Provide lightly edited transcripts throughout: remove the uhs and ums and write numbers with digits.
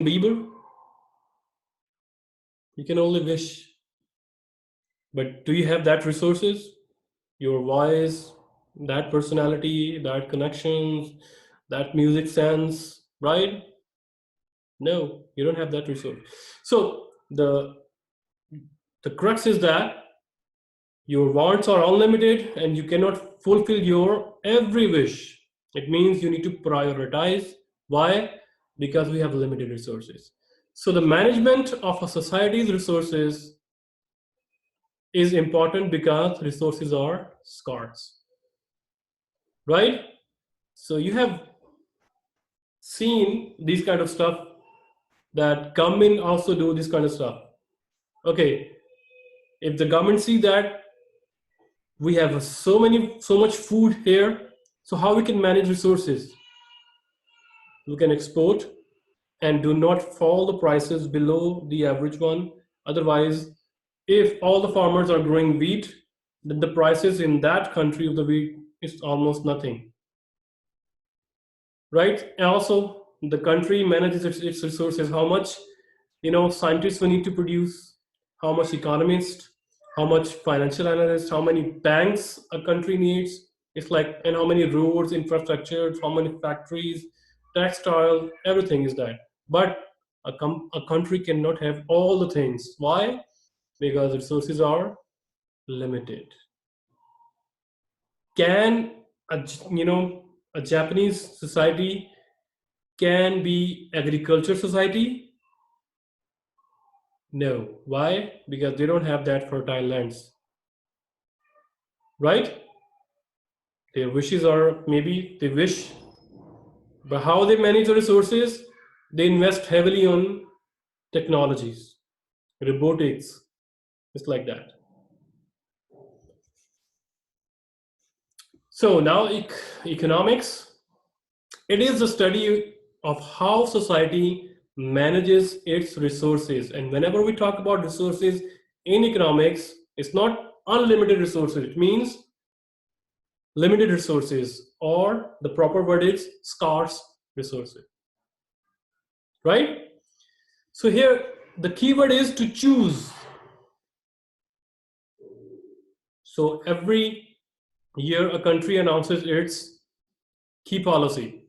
Bieber? You can only wish. But do you have that resources? Your voice, that personality, that connections, that music sense, right? No, you don't have that resource. So the crux is that your wants are unlimited and you cannot fulfill your every wish. It means you need to prioritize. Why? Because we have limited resources. So the management of a society's resources is important because resources are scarce, right? So you have seen these kind of stuff that government also do this kind of stuff. Okay, if the government see that we have so much food here, so how we can manage resources? We can export and do not fall the prices below the average one. Otherwise, if all the farmers are growing wheat, then the prices in that country of the wheat is almost nothing, right? And also, the country manages its resources. How much, scientists we need to produce, how much economists, how much financial analysts, how many banks a country needs. It's like, and how many roads, infrastructure, how many factories, textile, everything is that. But a country cannot have all the things. Why? Because resources are limited. Can a a Japanese society can be agriculture society? No. Why? Because they don't have that fertile lands, right? Their wishes are, maybe they wish, but how they manage the resources? They invest heavily on technologies, robotics. It's like that. So now economics, it is the study of how society manages its resources. And whenever we talk about resources in economics, it's not unlimited resources. It means limited resources, or the proper word is scarce resources, right? So here the keyword is to choose. So every year a country announces its key policy.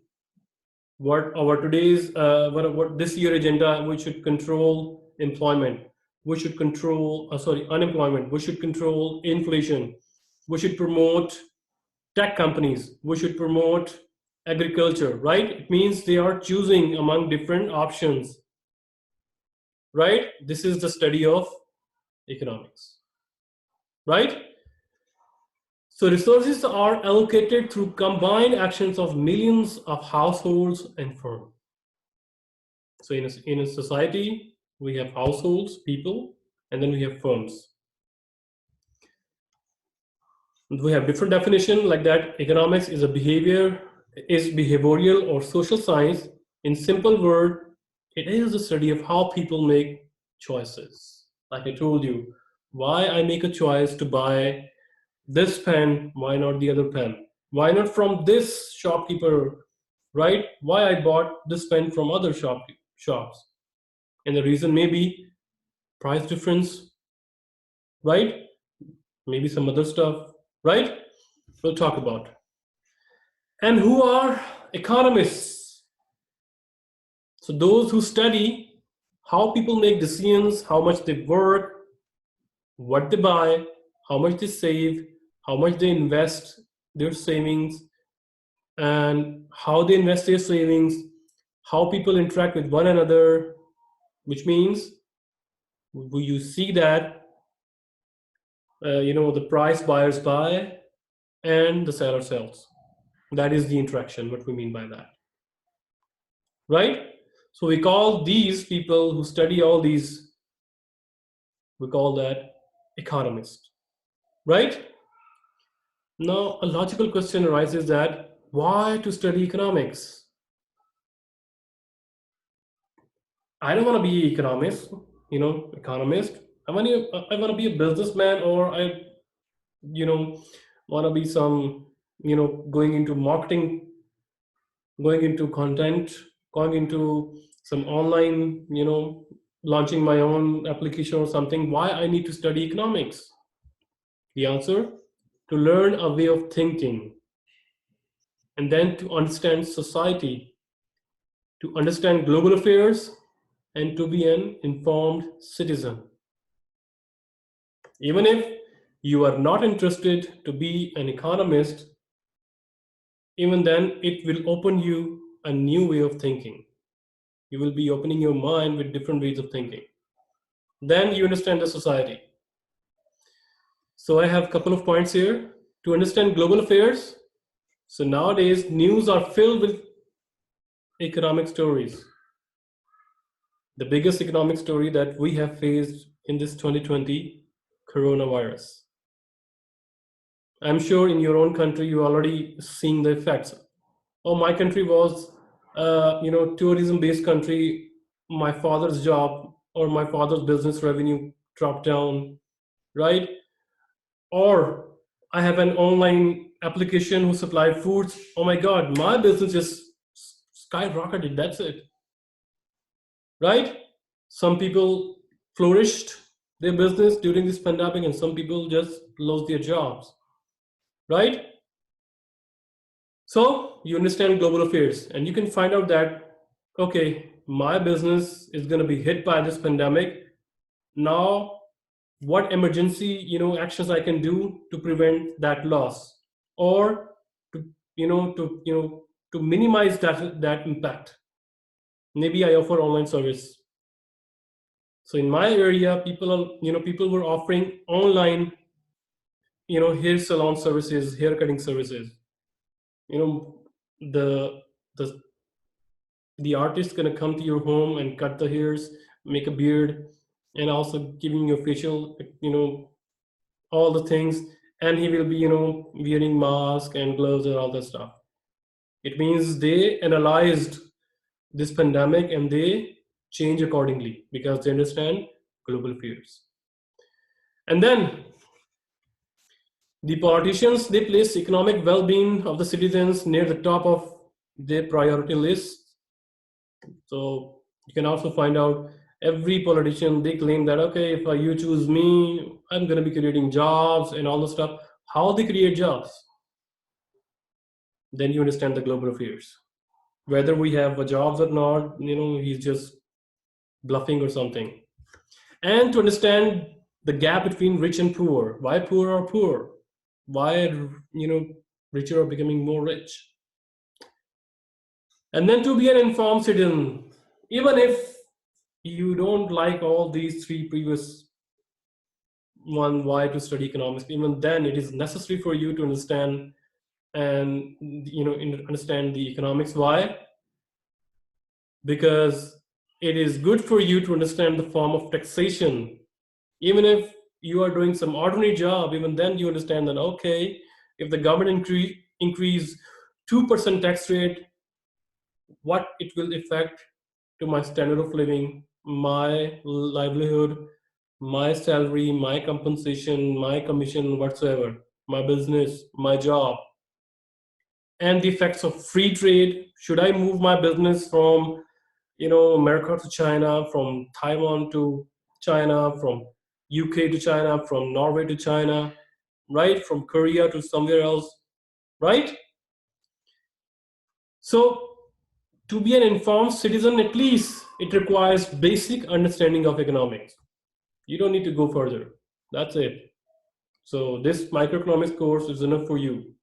What our today's what this year agenda? We should control employment. We should control unemployment. We should control inflation. We should promote tech companies. We should promote agriculture, right? It means they are choosing among different options, right? This is the study of economics, right? So resources are allocated through combined actions of millions of households and firms. So in a society, we have households, people, and then we have firms. We have different definition like that. Economics is behavioral or social science. In simple word, it is the study of how people make choices. Like I told you, why I make a choice to buy this pen, why not the other pen? Why not from this shopkeeper, right? Why I bought this pen from other shops? And the reason may be price difference, right? Maybe some other stuff, right? We'll talk about. And who are economists? So those who study how people make decisions, how much they work, what they buy, how much they save, how much they invest their savings, and how they invest their savings, how people interact with one another, which means you see that the price buyers buy and the seller sells. That is the interaction, what we mean by that, right? So we call these people who study all these, we call that economists, right? Now a logical question arises that why to study economics? I don't want to be economist. I want to be a businessman, or I you know want to be some going into marketing, going into content, going into some online, launching my own application or something, why I need to study economics? The answer: to learn a way of thinking, and then to understand society, to understand global affairs, and to be an informed citizen. Even if you are not interested to be an economist, even then it will open you a new way of thinking. You will be opening your mind with different ways of thinking. Then you understand the society. So I have a couple of points here. To understand global affairs, so nowadays news are filled with economic stories. The biggest economic story that we have faced in this 2020 coronavirus. I'm sure in your own country you already seeing the effects. Oh, my country was, tourism-based country. My father's job or my father's business revenue dropped down, right? Or I have an online application who supply foods. Oh my God, my business just skyrocketed. That's it, right? Some people flourished their business during this pandemic, and some people just lost their jobs, right? So you understand global affairs, and you can find out that, okay, my business is going to be hit by this pandemic. Now, what emergency, actions I can do to prevent that loss, or to, to minimize that impact. Maybe I offer online service. So in my area, people were offering online, hair salon services, hair cutting services. You know, the the the artist gonna come to your home and cut the hairs, make a beard, and also giving you a facial, all the things, and he will be, wearing mask and gloves and all that stuff. It means they analyzed this pandemic and they change accordingly because they understand global fears. And then the politicians, they place economic well-being of the citizens near the top of their priority list. So you can also find out every politician, they claim that, okay, if you choose me, I'm going to be creating jobs and all the stuff. How they create jobs? Then you understand the global affairs. Whether we have a jobs or not, he's just bluffing or something. And to understand the gap between rich and poor. Why poor are poor? Why, richer are becoming more rich? And then to be an informed citizen, even if you don't like all these three previous one, why to study economics, even then it is necessary for you to understand and understand the economics. Why? Because it is good for you to understand the form of taxation. Even if you are doing some ordinary job, even then you understand that, okay, if the government increase 2% tax rate, what it will affect to my standard of living, my livelihood, my salary, my compensation, my commission, whatsoever, my business, my job, and the effects of free trade. Should I move my business from, America to China, from Taiwan to China, from UK to China, from Norway to China, right? From Korea to somewhere else, right? So to be an informed citizen, at least it requires basic understanding of economics. You don't need to go further. That's it. So this microeconomics course is enough for you,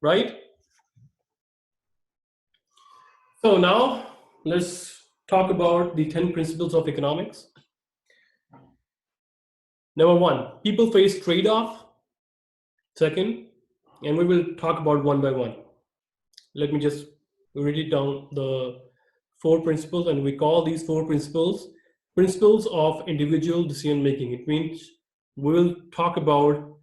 right? So now let's talk about the 10 principles of economics. Number one, people face trade-off. Second, and we will talk about one by one. Let me just read it down, the four principles, and we call these four principles of individual decision making. It means we will talk about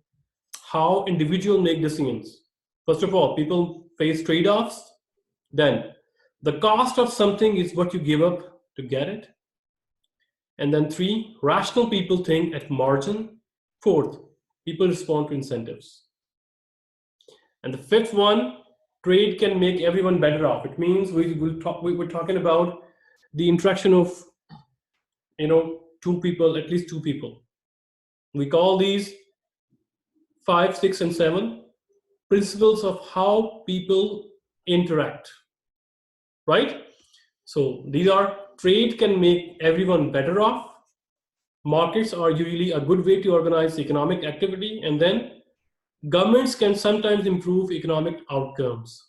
how individuals make decisions. First of all, people face trade-offs. Then the cost of something is what you give up to get it. And then three, rational people think at margin. Fourth, people respond to incentives. And the fifth one, trade can make everyone better off. It means we're talking about the interaction of, two people, at least two people. We call these 5, 6, and 7 principles of how people interact, right? So these are: trade can make everyone better off, markets are usually a good way to organize economic activity, and then governments can sometimes improve economic outcomes.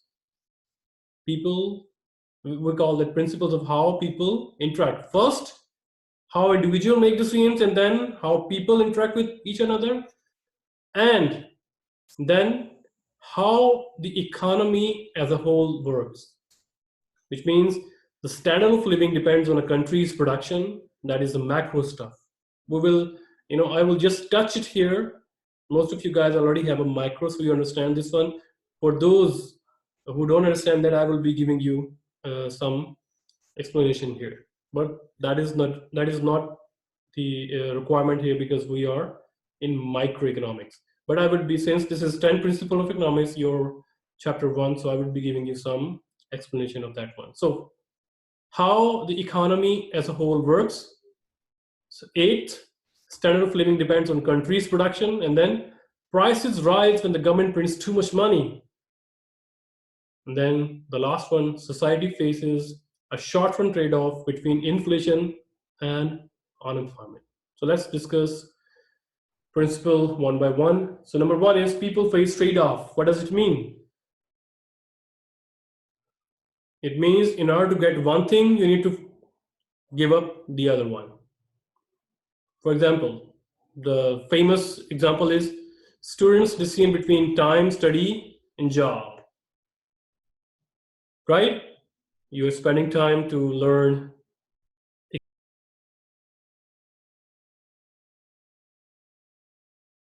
People, we call that principles of how people interact. First, how individuals make decisions, and then how people interact with each another, and then how the economy as a whole works, which means the standard of living depends on a country's production. That is the macro stuff. We will, I will just touch it here. Most of you guys already have a micro, so you understand this one. For those who don't understand that, I will be giving you some explanation here. But that is not the requirement here, because we are in microeconomics. But I would be, since this is 10 principle of economics, your chapter 1, so I would be giving you some explanation of that one. So how the economy as a whole works. So 8, standard of living depends on country's production, and then prices rise when the government prints too much money. And then the last one, society faces a short-run trade-off between inflation and unemployment. So let's discuss principle one by one. So number 1 is people face trade-off. What does it mean? It means in order to get one thing, you need to give up the other one. For example, the famous example is students' decision between time, study, and job. Right? You're spending time to learn